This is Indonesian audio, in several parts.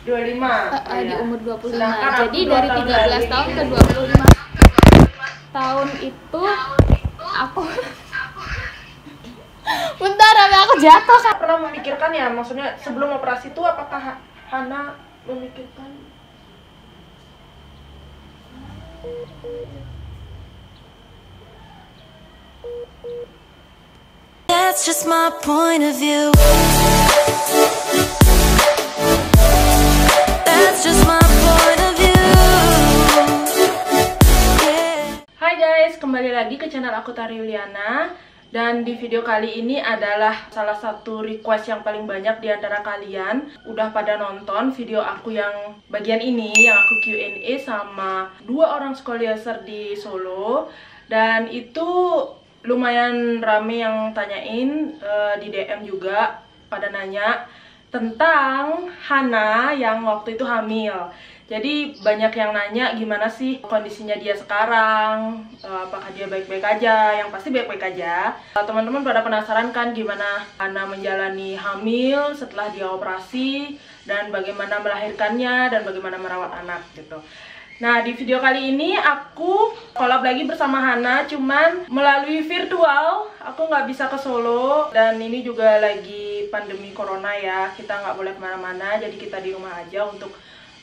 25. Di umur 25. Sedangkan Jadi aku 2 dari tahun 13 lagi. tahun ke 25 tahun itu aku bentar, sampai aku jatuh kan. Pernah memikirkan ya, maksudnya sebelum operasi itu apakah Hana memikirkan? That's just my point of view. That's just my point of view. Yeah. Hai guys, kembali lagi ke channel aku Tari Yuliana. Dan di video kali ini adalah salah satu request yang paling banyak di antara kalian. Udah pada nonton video aku yang bagian ini, yang aku Q&A sama 2 orang Skolioser di Solo. Dan itu lumayan rame yang tanyain, di DM juga pada nanya tentang Hana yang waktu itu hamil. Jadi banyak yang nanya gimana sih kondisinya dia sekarang, apakah dia baik-baik aja, yang pasti baik-baik aja. Teman-teman pada penasaran kan gimana Hana menjalani hamil setelah dia operasi, dan bagaimana melahirkannya, dan bagaimana merawat anak gitu. Nah, di video kali ini aku collab lagi bersama Hana, cuman melalui virtual. Aku nggak bisa ke Solo, dan ini juga lagi pandemi corona ya, kita nggak boleh kemana-mana, jadi kita di rumah aja untuk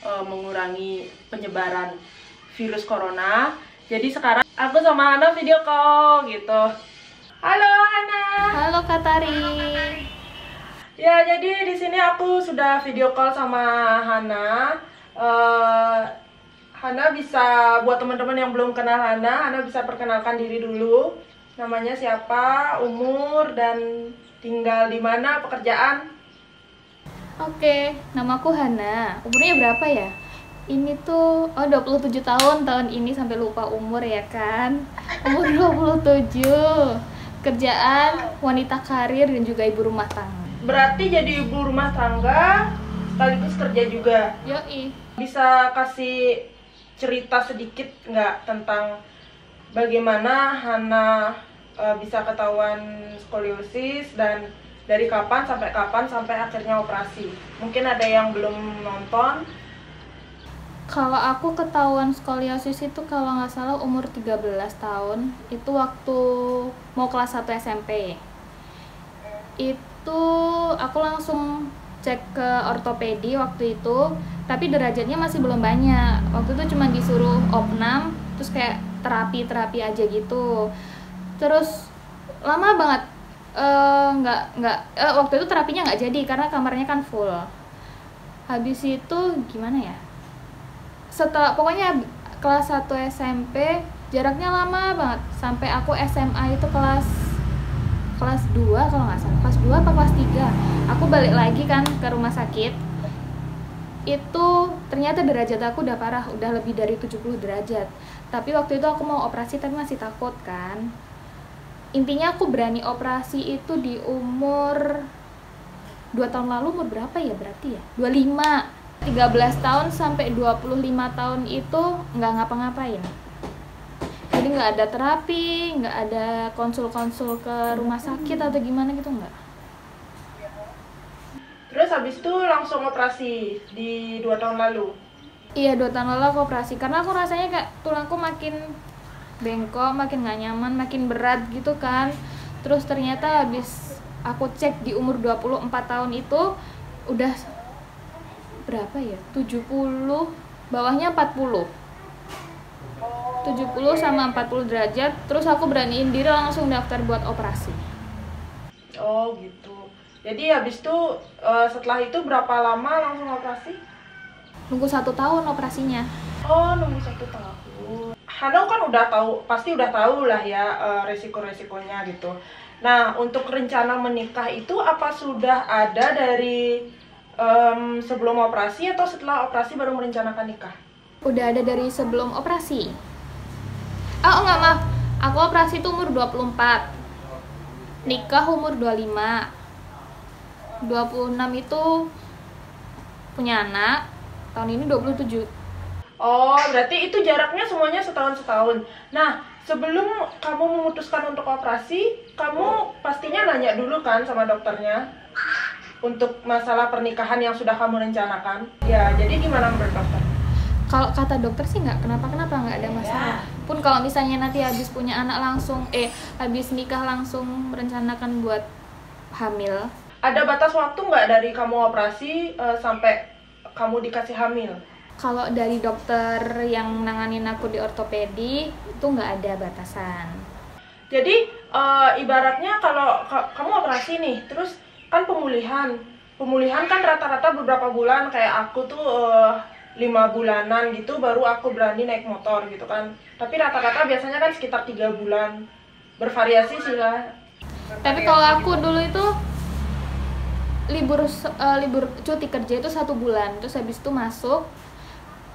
mengurangi penyebaran virus corona. Jadi sekarang aku sama Hana video call gitu. Halo Hana. Halo Kak Tari. Ya, jadi di sini aku sudah video call sama Hana. Hana bisa, buat teman-teman yang belum kenal Hana bisa perkenalkan diri dulu. Namanya siapa, umur, dan tinggal di mana, pekerjaan. Oke, namaku Hana. Umurnya berapa ya? Ini tuh 27 tahun tahun ini, sampai lupa umur ya kan. Umur 27. Kerjaan wanita karir dan juga ibu rumah tangga. Berarti jadi ibu rumah tangga sekaligus kerja juga. Yoi. Bisa kasih cerita sedikit nggak tentang bagaimana Hana bisa ketahuan skoliosis, dan dari kapan sampai akhirnya operasi? Mungkin ada yang belum nonton. Kalau aku ketahuan skoliosis itu kalau nggak salah umur 13 tahun. Itu waktu mau kelas 1 SMP. Itu aku langsung cek ke ortopedi waktu itu, tapi derajatnya masih belum banyak. Waktu itu cuma disuruh opnam, terus kayak terapi aja gitu. Terus lama banget. Waktu itu terapinya nggak jadi karena kamarnya kan full. Habis itu gimana ya? Pokoknya kelas 1 SMP jaraknya lama banget, sampai aku SMA itu kelas 2 kalau nggak salah, kelas 2 apa kelas 3 aku balik lagi kan ke rumah sakit. Itu ternyata derajat aku udah parah, udah lebih dari 70 derajat. Tapi waktu itu aku mau operasi tapi masih takut kan. Intinya aku berani operasi itu di umur 2 tahun lalu. Umur berapa ya berarti ya? 25. 13 tahun sampai 25 tahun itu nggak ngapa-ngapain. Jadi nggak ada terapi, nggak ada konsul-konsul ke rumah sakit atau gimana gitu, nggak. Terus habis itu langsung operasi di 2 tahun lalu. Iya, 2 tahun lalu aku operasi karena aku rasanya kayak tulangku makin bengkok, makin nggak nyaman, makin berat gitu kan. Terus ternyata habis aku cek di umur 24 tahun itu udah berapa ya? 70, bawahnya 40. 70 sama 40 derajat. Terus aku beraniin diri langsung daftar buat operasi. Oh gitu. Jadi habis itu setelah itu berapa lama langsung operasi? Nunggu 1 tahun operasinya. Oh, nunggu 1 tahun. Hana kan udah tahu, pasti udah tahu lah ya resiko-resikonya gitu. Nah, untuk rencana menikah itu apa sudah ada dari sebelum operasi atau setelah operasi baru merencanakan nikah? Udah ada dari sebelum operasi. Oh enggak, maaf. Aku operasi itu umur 24. Nikah umur 25. 26 itu punya anak. Tahun ini 27. Oh, berarti itu jaraknya semuanya setahun. Nah, sebelum kamu memutuskan untuk operasi, kamu pastinya nanya dulu kan sama dokternya? untuk masalah pernikahan yang sudah kamu rencanakan? Ya, jadi gimana menurut dokter? Kalau kata dokter sih nggak kenapa-kenapa, nggak ada masalah. Pun kalau misalnya nanti habis punya anak langsung, habis nikah langsung merencanakan buat hamil. Ada batas waktu nggak dari kamu operasi sampai kamu dikasih hamil? Kalau dari dokter yang nanganin aku di ortopedi itu nggak ada batasan. Jadi ibaratnya kalau kamu operasi nih, terus kan pemulihan kan rata-rata beberapa bulan, kayak aku tuh 5 bulanan gitu baru aku berani naik motor gitu kan. Tapi rata-rata biasanya kan sekitar 3 bulan, bervariasi sih lah. Tapi kalau aku dulu itu libur cuti kerja itu 1 bulan, terus habis itu masuk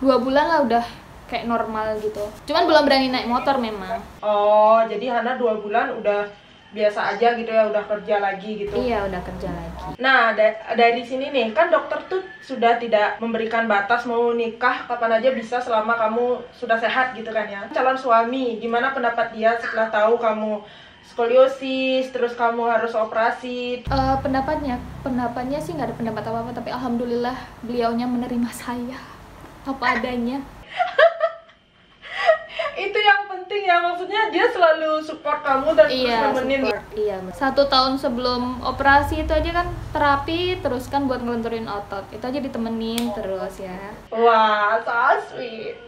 2 bulan lah udah kayak normal gitu. Cuman belum berani naik motor memang. Oh, jadi Hana 2 bulan udah biasa aja gitu ya, udah kerja lagi gitu. Iya, udah kerja lagi. Nah, dari sini nih, kan dokter tuh sudah tidak memberikan batas mau nikah kapan aja bisa selama kamu sudah sehat gitu kan ya. Calon suami, gimana pendapat dia setelah tahu kamu skoliosis, terus kamu harus operasi? Pendapatnya sih nggak ada pendapat apa-apa, tapi alhamdulillah beliaunya menerima saya apa adanya. Itu yang penting ya, maksudnya dia selalu support kamu dan terus nemenin. Iya, 1 tahun sebelum operasi itu aja kan terapi terus kan buat ngelenturin otot, itu aja ditemenin terus ya. Wah, so sweet.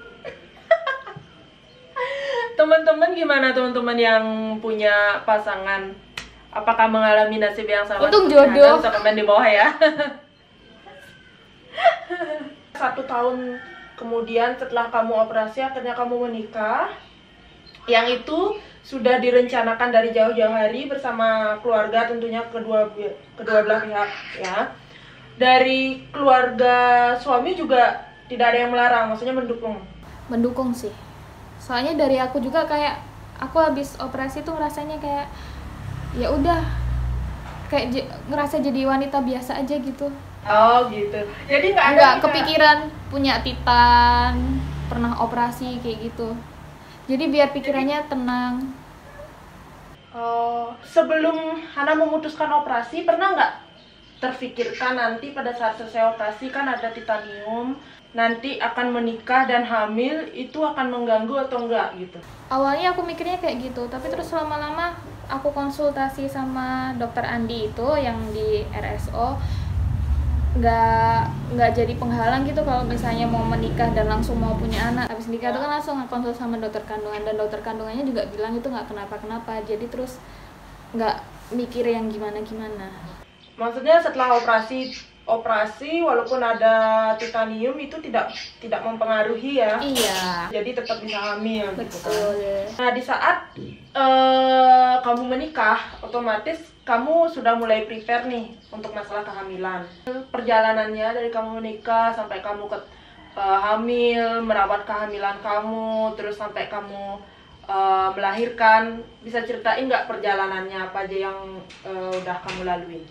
Teman-teman, gimana teman-teman yang punya pasangan? Apakah mengalami nasib yang sama? Untung jodoh. Bisa komen di bawah ya. 1 tahun kemudian setelah kamu operasi, akhirnya kamu menikah, yang itu sudah direncanakan dari jauh-jauh hari bersama keluarga, tentunya kedua belah pihak ya. Dari keluarga suami juga tidak ada yang melarang, maksudnya mendukung sih, soalnya dari aku juga kayak aku habis operasi tuh rasanya kayak ya udah kayak ngerasa jadi wanita biasa aja gitu. Oh gitu. Jadi nggak kepikiran punya titan, pernah operasi kayak gitu. Jadi biar pikirannya tenang. Oh, sebelum Hana memutuskan operasi, pernah nggak terfikirkan nanti pada saat selesai operasi kan ada titanium, nanti akan menikah dan hamil, itu akan mengganggu atau enggak gitu? Awalnya aku mikirnya kayak gitu, tapi terus lama-lama aku konsultasi sama dokter Andi itu yang di RSO, nggak jadi penghalang gitu kalau misalnya mau menikah dan langsung mau punya anak. Habis nikah itu kan langsung konsul sama dokter kandungan, dan dokter kandungannya juga bilang itu nggak kenapa-kenapa, jadi terus nggak mikir yang gimana-gimana. Maksudnya setelah operasi walaupun ada titanium itu tidak mempengaruhi ya? Iya. Jadi tetap bisa hamil. Betul. Gitu. Nah, di saat kamu menikah, otomatis kamu sudah mulai prepare nih untuk masalah kehamilan. Perjalanannya dari kamu menikah sampai kamu hamil, merawat kehamilan kamu, terus sampai kamu melahirkan, bisa ceritain nggak perjalanannya apa aja yang udah kamu lalui?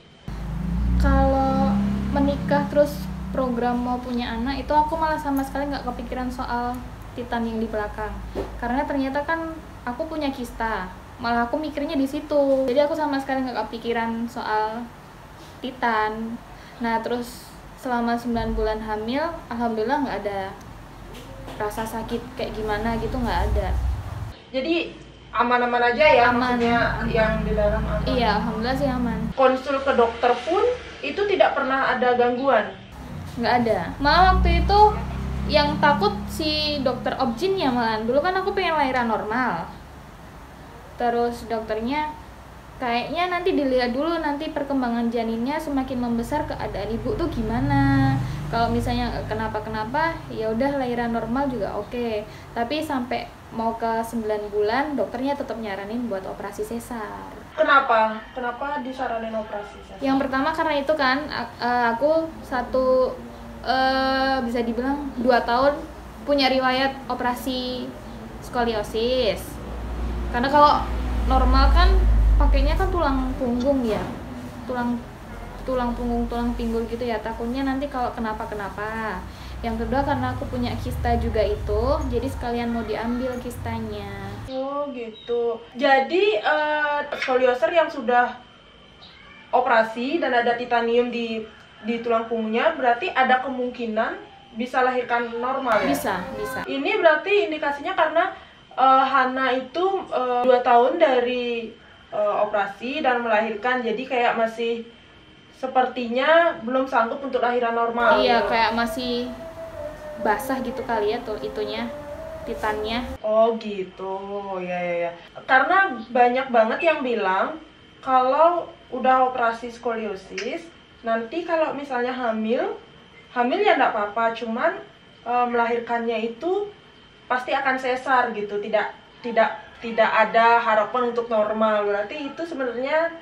Kalau menikah terus program mau punya anak itu aku malah sama sekali nggak kepikiran soal titan yang di belakang, karena ternyata kan aku punya kista, malah aku mikirnya di situ, jadi aku sama sekali nggak kepikiran soal titan. Nah terus selama 9 bulan hamil, alhamdulillah nggak ada rasa sakit kayak gimana gitu, nggak ada. Jadi aman-aman aja ya? Aman. Maksudnya yang di dalam aman? Iya, alhamdulillah sih aman. Konsul ke dokter pun itu tidak pernah ada gangguan? Nggak ada. Malah waktu itu yang takut si dokter obgynnya malah. Dulu kan aku pengen lahiran normal. Terus dokternya kayaknya nanti dilihat dulu nanti perkembangan janinnya semakin membesar keadaan ibu tuh gimana. Kalau misalnya kenapa-kenapa ya udah lahiran normal juga oke. Tapi sampai mau ke 9 bulan dokternya tetap nyaranin buat operasi sesar. Kenapa? Kenapa disaranin operasi sesar? Yang pertama karena itu kan aku bisa dibilang 2 tahun punya riwayat operasi skoliosis. Karena kalau normal kan pakainya kan tulang punggung ya, tulang punggung, tulang pinggul gitu ya, takutnya nanti kalau kenapa-kenapa. Yang kedua karena aku punya kista juga itu, jadi sekalian mau diambil kistanya. Oh gitu. Jadi skolioser yang sudah operasi dan ada titanium di tulang punggungnya, berarti ada kemungkinan bisa lahirkan normal ya? Bisa. Ini berarti indikasinya karena Hana itu 2 tahun dari operasi dan melahirkan, jadi kayak masih sepertinya belum sanggup untuk lahiran normal. Iya, gitu. kayak masih basah gitu kali ya tuh itunya, titannya. Oh gitu, ya. Karena banyak banget yang bilang kalau udah operasi skoliosis, nanti kalau misalnya hamil ya enggak apa-apa, cuman melahirkannya itu pasti akan sesar gitu, tidak ada harapan untuk normal. Berarti itu sebenarnya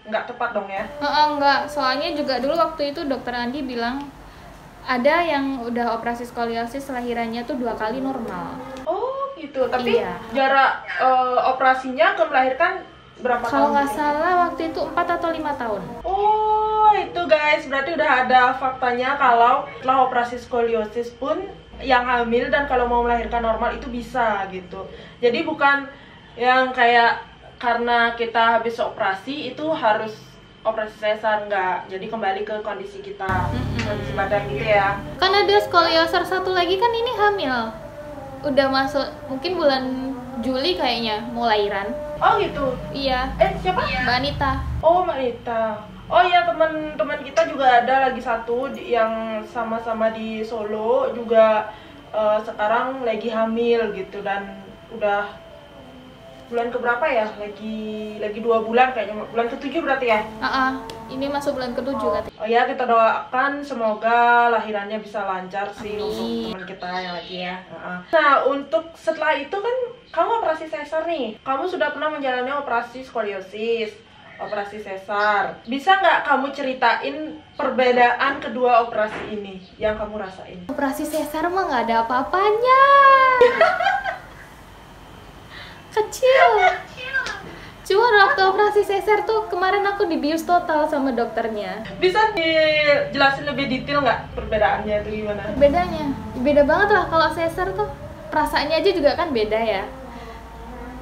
nggak tepat dong ya? Enggak, soalnya juga dulu waktu itu dokter Andi bilang ada yang udah operasi skoliosis lahirannya tuh 2 kali normal. Oh gitu, tapi Iya. jarak operasinya ke melahirkan berapa tahun? Kalau nggak salah waktu itu 4 atau 5 tahun. Oh itu guys, berarti udah ada faktanya kalau setelah operasi skoliosis pun yang hamil dan kalau mau melahirkan normal itu bisa gitu. Jadi bukan yang kayak karena kita habis operasi itu harus operasi sesar, enggak. Jadi kembali ke kondisi kita, kondisi badan gitu ya. Kan ada skolioser satu lagi kan ini hamil. Udah masuk mungkin bulan Juli kayaknya mau lahiran. Oh gitu. Iya. Siapa? Mbak Anita. Oh Mbak Nita. Oh iya, teman-teman kita juga ada lagi satu yang sama-sama di Solo juga sekarang lagi hamil gitu, dan udah bulan keberapa ya? Lagi 2 bulan kayaknya, bulan ke-7 berarti ya? Ini masuk bulan ke-7 katanya. Oh ya, kita doakan semoga lahirannya bisa lancar sih. Amin. Untuk teman kita yang lagi ya. Nah, untuk setelah itu kan kamu operasi sesar nih. Kamu sudah pernah menjalani operasi skoliosis, operasi sesar. Bisa nggak kamu ceritain perbedaan kedua operasi ini yang kamu rasain? Operasi sesar mah nggak ada apa-apanya. Kecil. Cuman waktu operasi sesar tuh kemarin aku dibius total sama dokternya. Bisa dijelasin lebih detail nggak perbedaannya itu gimana? Bedanya, beda banget lah kalau sesar tuh. Perasaannya aja juga kan beda ya.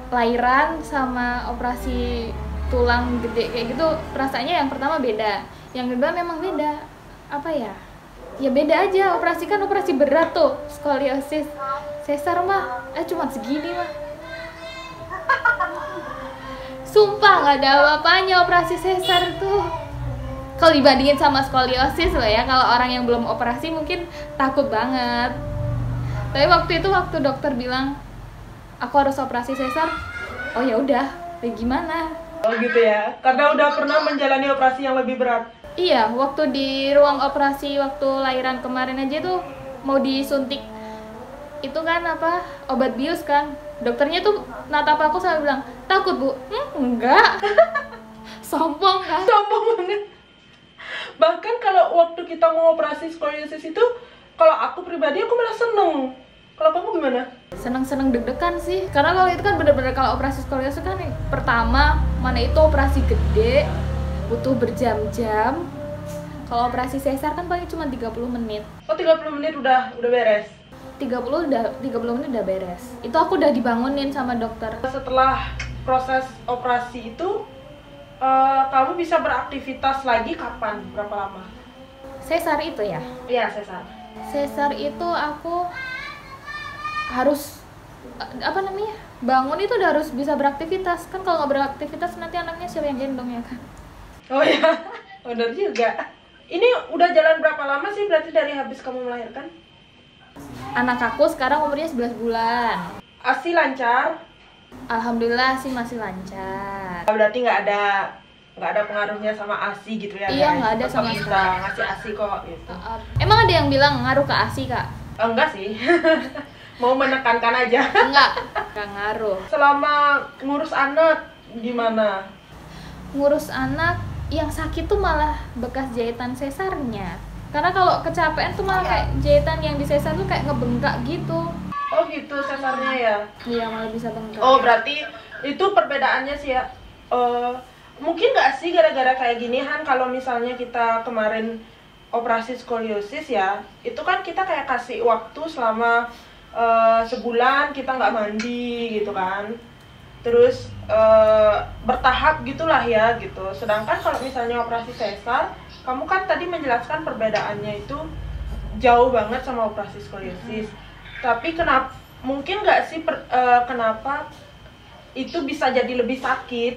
Lahiran sama operasi tulang gede kayak gitu, perasaannya yang pertama beda. Yang kedua memang beda. Apa ya? Ya beda aja, operasi kan operasi berat tuh, skoliosis. Sesar mah, cuma segini mah. Sumpah nggak ada apa-apanya operasi sesar tuh. Kalau dibandingin sama skoliosis loh ya, kalau orang yang belum operasi mungkin takut banget. Tapi waktu dokter bilang aku harus operasi sesar, oh ya udah, gimana? Oh gitu ya, karena udah pernah menjalani operasi yang lebih berat. Iya, waktu di ruang operasi waktu lahiran kemarin aja tuh mau disuntik itu kan apa, obat bius kan. Dokternya tuh natap aku sampai bilang, takut bu? Enggak. Sombong kan? Sombong banget. Bahkan kalau waktu kita mau operasi skoliosis itu, kalau aku pribadi aku malah seneng. Kalau kamu gimana? Seneng-seneng deg-degan sih, karena kalau itu kan bener-bener kalau operasi skoliosis kan pertama mana itu operasi gede butuh berjam-jam. Kalau operasi sesar kan paling cuma 30 menit. Oh 30 menit udah beres? 30 menit udah beres. Itu aku udah dibangunin sama dokter. Setelah proses operasi itu kamu bisa beraktivitas lagi kapan? Berapa lama? Sesar itu ya? Iya sesar. Sesar itu aku harus bangun itu udah harus bisa beraktivitas. Kan kalau nggak beraktivitas nanti anaknya siapa yang gendong ya kan? Oh ya, benar juga. Ini udah jalan berapa lama sih berarti dari habis kamu melahirkan? Anak aku sekarang umurnya 11 bulan. ASI lancar? Alhamdulillah sih masih lancar. Berarti nggak ada pengaruhnya sama ASI gitu ya? Iya, guys? nggak ada Tetap sama bisa sekali. ngasih ASI kok gitu. Emang ada yang bilang ngaruh ke ASI kak? Enggak sih. Mau menekankan aja. Enggak ngaruh. Selama ngurus anak gimana? Ngurus anak yang sakit tuh malah bekas jahitan sesarnya. Karena kalau kecapean tuh malah kayak jahitan yang di sesar tuh kayak ngebengkak gitu. Oh gitu sesarnya ya? Iya, malah bisa bengkak. Oh berarti itu perbedaannya sih ya. Mungkin nggak sih gara-gara kayak gini Han, kalau misalnya kita kemarin operasi skoliosis ya, itu kan kita kayak kasih waktu selama sebulan kita nggak mandi gitu kan. terus bertahap gitulah ya gitu. Sedangkan kalau misalnya operasi sesar, kamu kan tadi menjelaskan perbedaannya itu jauh banget sama operasi skoliosis. Tapi mungkin nggak sih kenapa itu bisa jadi lebih sakit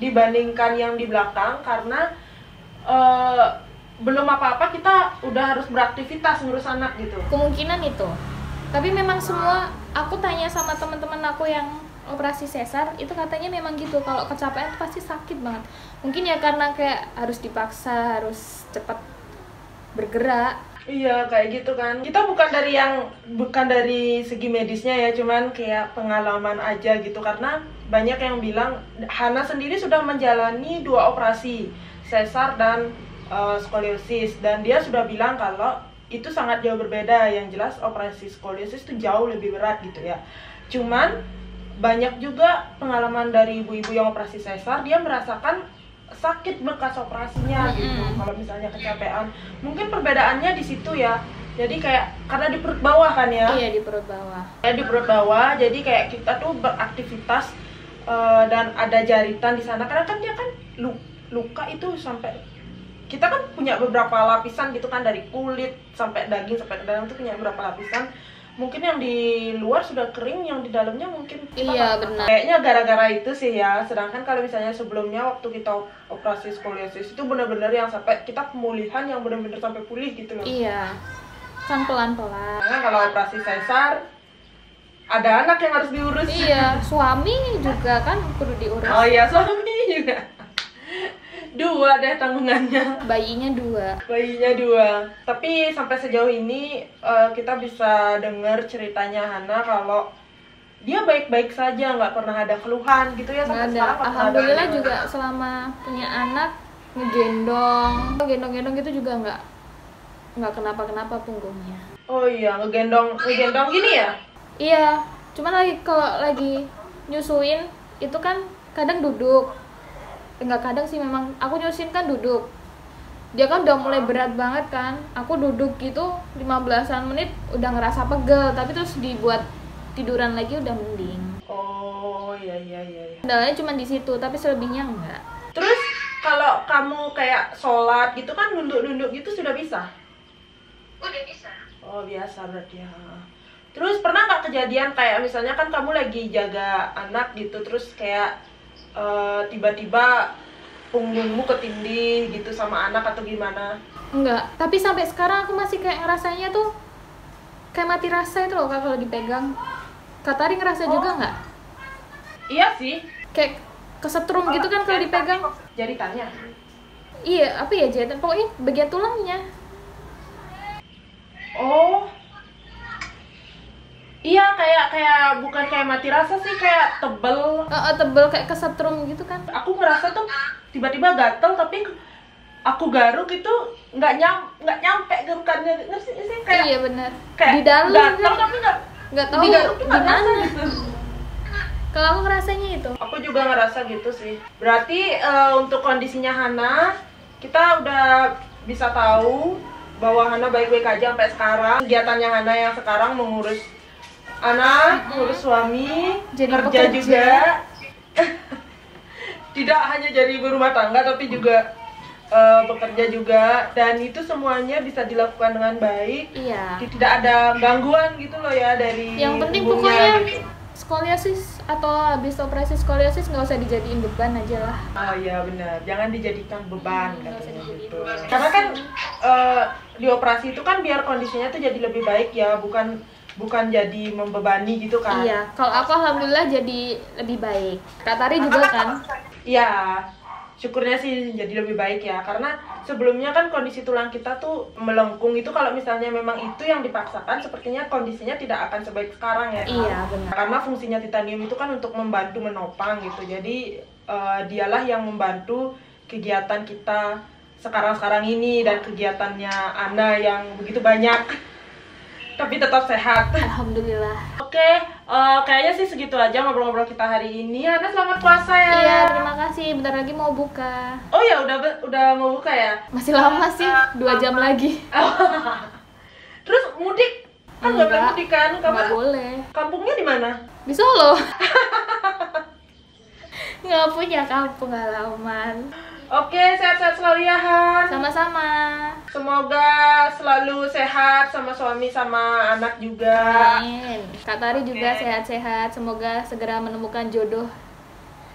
dibandingkan yang di belakang, karena belum apa-apa kita udah harus beraktivitas ngurus anak gitu. Kemungkinan itu. Tapi memang semua, aku tanya sama teman-teman aku yang operasi sesar, itu katanya memang gitu, kalau kecapean pasti sakit banget. Mungkin ya karena kayak harus dipaksa, harus cepat bergerak. Iya kayak gitu kan. Kita bukan dari segi medisnya ya, cuman kayak pengalaman aja gitu. Karena banyak yang bilang Hana sendiri sudah menjalani 2 operasi, sesar dan skoliosis, dan dia sudah bilang kalau itu sangat jauh berbeda. Yang jelas operasi skoliosis itu jauh lebih berat gitu ya. Cuman banyak juga pengalaman dari ibu-ibu yang operasi sesar, dia merasakan sakit bekas operasinya gitu. Kalau misalnya kecapean, mungkin perbedaannya di situ ya. Jadi kayak karena di perut bawah kan ya. Iya, di perut bawah. Di perut bawah, jadi kayak kita tuh beraktivitas dan ada jaritan di sana. Karena kan dia kan luka itu sampai, kita kan punya beberapa lapisan gitu kan, dari kulit sampai daging sampai ke dalam tuh punya beberapa lapisan. Mungkin yang di luar sudah kering, yang di dalamnya mungkin Iya, benar. Kayaknya gara-gara itu sih ya. Sedangkan kalau misalnya sebelumnya waktu kita operasi skoliosis itu benar-benar yang sampai kita pemulihan yang benar-benar sampai pulih gitu loh. Iya. Kan pelan-pelan. Karena kalau operasi sesar ada anak yang harus diurus. Iya, suami juga kan perlu diurus. Oh iya, suami juga. 2 deh tanggungannya. Bayinya 2. Bayinya 2. Tapi sampai sejauh ini kita bisa dengar ceritanya Hana kalau dia baik-baik saja, nggak pernah ada keluhan gitu ya sampai Nggak ada. sekarang. Nggak pernah Alhamdulillah ada. juga selama punya anak gendong gitu juga nggak kenapa-kenapa punggungnya. Oh iya, ngegendong gini ya? Iya, cuman kalau lagi nyusuin itu kan kadang duduk. Enggak kadang sih, memang aku nyusuin kan duduk. Dia kan udah mulai berat banget kan. Aku duduk gitu 15-an menit udah ngerasa pegel, tapi terus dibuat tiduran lagi udah mending. Oh iya. Kendalanya cuma di situ, tapi selebihnya enggak. Terus kalau kamu kayak sholat gitu kan nunduk-nunduk gitu sudah bisa? Udah bisa. Oh biasa berarti ya. Terus pernah nggak kejadian kayak misalnya kan kamu lagi jaga anak gitu, terus kayak tiba-tiba punggungmu ketindih gitu sama anak atau gimana? Enggak, tapi sampai sekarang aku masih kayak ngerasanya tuh kayak mati rasa itu loh kalau dipegang. Katari ngerasa juga nggak? Iya sih. Kayak kesetrum gitu kan kalau dipegang. Jaritannya. Iya, apa ya jahitan? Pokoknya bagian tulangnya. Oh. Iya, kayak bukan kayak mati rasa sih, kayak tebel. Tebel kayak kesetrum gitu kan. Aku ngerasa tuh tiba-tiba gatel, tapi aku garuk itu nggak nyampe garukannya, ngerti sih kayak. Iya benar. Kayak Di dalam gatel kan? tapi Nggak tahu digaruk tuh di nggak mana. rasa gitu. Kalau aku ngerasanya itu. Aku juga ngerasa gitu sih. Berarti untuk kondisinya Hana, kita udah bisa tahu bahwa Hana baik-baik aja sampai sekarang. Kegiatannya Hana yang sekarang mengurus anak, ngurus suami, Jadi kerja pekerja. juga. Tidak hanya jadi ibu rumah tangga, tapi juga bekerja juga, dan itu semuanya bisa dilakukan dengan baik. Iya. Tidak ada gangguan gitu loh ya dari Yang penting ibunya pokoknya gitu. skoliosis atau habis operasi skoliosis nggak usah dijadiin beban aja lah. Oh iya benar, jangan dijadikan beban Nggak usah katanya dijadiin gitu. beban. Karena kan di operasi itu kan biar kondisinya tuh jadi lebih baik ya, bukan jadi membebani gitu kan. Iya, kalau aku alhamdulillah jadi lebih baik. Kak Tari juga kan? Iya, syukurnya sih jadi lebih baik ya, karena sebelumnya kan kondisi tulang kita tuh melengkung itu, kalau misalnya memang itu yang dipaksakan sepertinya kondisinya tidak akan sebaik sekarang ya. Iya, benar. Karena fungsinya titanium itu kan untuk membantu menopang gitu, jadi dialah yang membantu kegiatan kita sekarang ini dan kegiatannya Ana yang begitu banyak tapi tetap sehat. Alhamdulillah. Oke, kayaknya sih segitu aja ngobrol-ngobrol kita hari ini. Ana selamat puasa ya. Iya, terima kasih. Bentar lagi mau buka. Oh ya, udah mau buka ya? Masih lama sih, 2 jam lagi. Terus mudik? Kan nggak boleh mudik kan? Nggak boleh. Kampungnya di mana? Di Solo. Nggak punya kampung halaman. Oke, sehat-sehat selalu ya Han. Sama-sama. Semoga selalu sehat sama suami sama anak juga. Amin. Kak Tari juga sehat-sehat. Semoga segera menemukan jodoh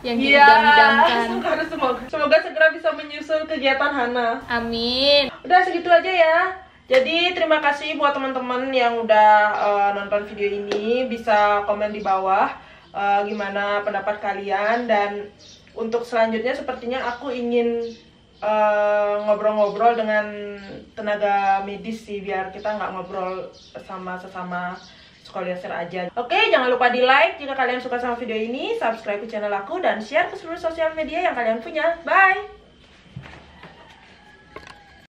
yang Iya, diidam-idamkan. semoga segera bisa menyusul kegiatan Hana. Amin. Udah segitu aja ya. Jadi terima kasih buat teman-teman yang udah nonton video ini. Bisa komen di bawah gimana pendapat kalian. Dan untuk selanjutnya sepertinya aku ingin ngobrol-ngobrol dengan tenaga medis sih, biar kita nggak ngobrol sama sesama psikoliaser aja. Oke, jangan lupa di like jika kalian suka sama video ini, subscribe ke channel aku, dan share ke seluruh sosial media yang kalian punya. Bye!